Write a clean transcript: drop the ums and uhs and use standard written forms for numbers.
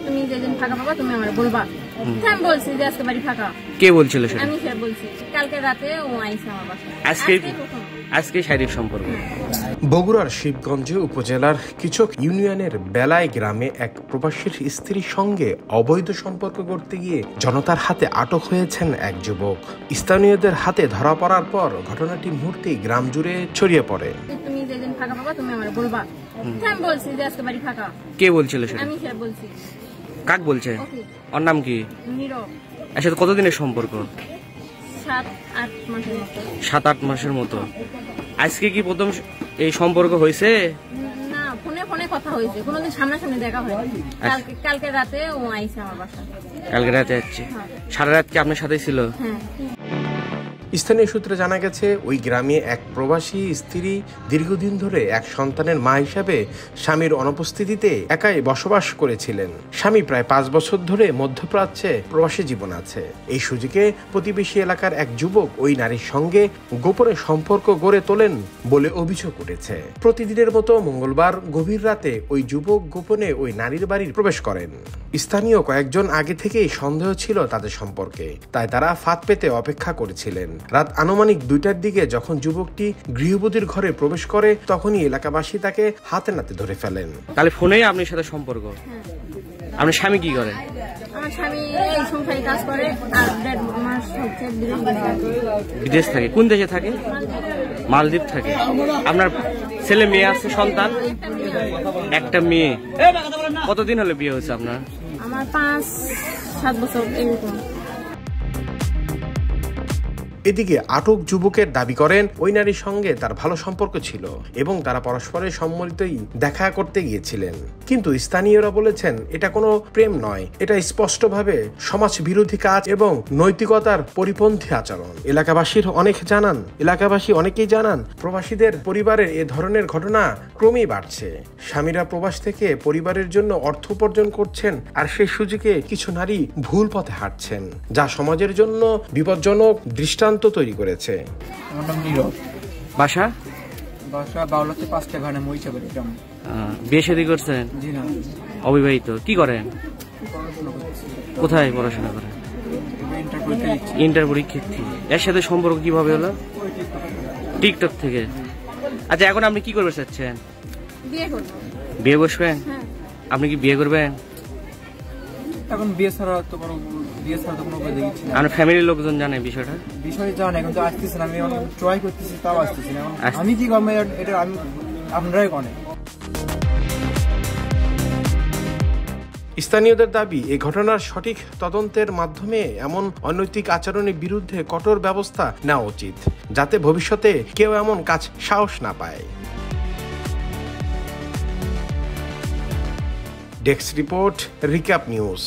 তুমি যেদিন ফাঁকা পাবা তুমি আমারে বলবা। আমি বলছি যে আজকে বাড়ি ফাঁকা। কে বলছিল সেটা? আমি সে বলছি কালকে রাতে ও আইছে আমার বাসায়। আজকে শারীরিক সম্পর্ক। বগুড়ার শিবগঞ্জ উপজেলার কিচক ইউনিয়নের বেলায় গ্রামে এক প্রবাসীর স্ত্রীর সঙ্গে অবৈধ সম্পর্ক করতে গিয়ে জনতার হাতে আটক হয়েছেন এক যুবক। স্থানীয়দের হাতে ধরা পড়ার পর ঘটনাটি মুহূর্তেই গ্রাম জুড়ে ছড়িয়ে পড়ে। তুমি যেদিন ফাঁকা পাবা তুমি আমারে বলবা। আমি বলছি যে আজকে বাড়ি ফাঁকা। কে বলছিল সেটা? আমি সে বলছি। কাক বলছে? ওর নাম কি? নীরব। এর সাথে কতদিনের সম্পর্ক? 7-8 মাসের মতো। 7-8 মাসের মতো। আজকে কি প্রথম এই সম্পর্ক হয়েছে? না, ফোনে ফোনে কথা হয়েছে, কোনোদিন সামনাসামনি দেখা হয়নি। কালকে রাতে ও আইছে আমার বাসায়। কালকে রাতে যাচ্ছে? সারা রাত কি আপনার সাথেই ছিল? হ্যাঁ। স্থানীয় সূত্রে জানা গেছে ওই গ্রামে এক প্রবাসী স্ত্রী দীর্ঘদিন ধরে এক সন্তানের মা হিসাবে স্বামীর অনুপস্থিতিতে একাই বসবাস করেছিলেন। স্বামী প্রায় 5 বছর ধরে মধ্যপ্রাচ্যে প্রবাসী জীবন আছে। এই সুযোগে প্রতিবেশী এলাকার এক যুবক ওই নারীর সঙ্গে গোপনে সম্পর্ক গড়ে তোলেন বলে অভিযোগ উঠেছে। প্রতিদিনের মতো মঙ্গলবার গভীর রাতে ওই যুবক গোপনে ওই নারীর বাড়ি প্রবেশ করেন। স্থানীয় কয়েকজন আগে থেকেই সন্দেহ ছিল তাদের সম্পর্কে, তাই তারা ফাঁদ পেতে অপেক্ষা করেছিলেন। রাত আনুমানিক 2টার দিকে যখন যুবকটি গৃহবধূর ঘরে প্রবেশ করে তখনই এলাকাবাসী তাকে হাতে নাতে ধরে ফেলেন। তাহলে ফোনেই আপনার সাথে সম্পর্ক? আপনার স্বামী কি করে? আমার স্বামী এই সংসারে কাজ করে আর 1.5 মাস হচ্ছে বিদেশ থাকে। কোন দেশে থাকে? মালদ্বীপ থাকে। আপনার ছেলে মেয়ে আছে, সন্তান? একটা মেয়ে। কতদিন হলো বিয়ে হয়েছে আপনার? আমার 5-7 বছর এরকম। এদিকে আটক যুবকের দাবি করেন ওই নারীর সঙ্গে তার ভালো সম্পর্ক ছিল এবং তারা পরস্পরের সম্মতিতেই দেখা করতে গিয়েছিলেন। কিন্তু স্থানীয়রা বলেছেন এটা কোনো প্রেম নয়, এটা স্পষ্টভাবে সমাজ বিরোধী কাজ এবং নৈতিকতার পরিপন্থী আচরণ। এলাকাবাসী অনেকেই জানান প্রবাসীদের পরিবারের এ ধরনের ঘটনা ক্রমেই বাড়ছে। স্বামীরা প্রবাস থেকে পরিবারের জন্য অর্থ উপার্জন করছেন আর সেই সুযোগে কিছু নারী ভুল পথে হাঁটছেন, যা সমাজের জন্য বিপজ্জনক দৃষ্টান্ত তৈরি করেছে। আমার নাম নীরব। বাসা? বাসা বাউলাতে 5টা ঘানে মইচা করে গ্রাম। বিয়ে শাদী করছেন? জি না। অবিবাহিত। কি করেন? পড়াশোনা করতেছি। কোথায় পড়াশোনা করেন? ইন্টার পরীক্ষার্থী। এর সাথে সম্পর্ক কিভাবে হলো? টিকটক থেকে। আচ্ছা, এখন আপনি কি করবে চাচ্ছেন? বিয়ে করব। বিয়ে বসবেন? আপনি কি বিয়ে করবেন? এখন বিয়ে ছাড়া তো কোনো উপায় দেখছি না। আমার ফ্যামিলির লোকজন জানে বিষয়টা? বিষয় জানে কিন্তু আসতেছে না। আমি ট্রাই করতেছি, তাও আসতেছি না। আমি কি করবো এটা আপনারাই জানেন। স্থানীয়দের দাবি এই ঘটনার সঠিক তদন্তের মাধ্যমে এমন অনৈতিক আচরণের বিরুদ্ধে কঠোর ব্যবস্থা নেওয়া উচিত, যাতে ভবিষ্যতে কেউ এমন কাজ সাহস না পায়। Desk report, recap news.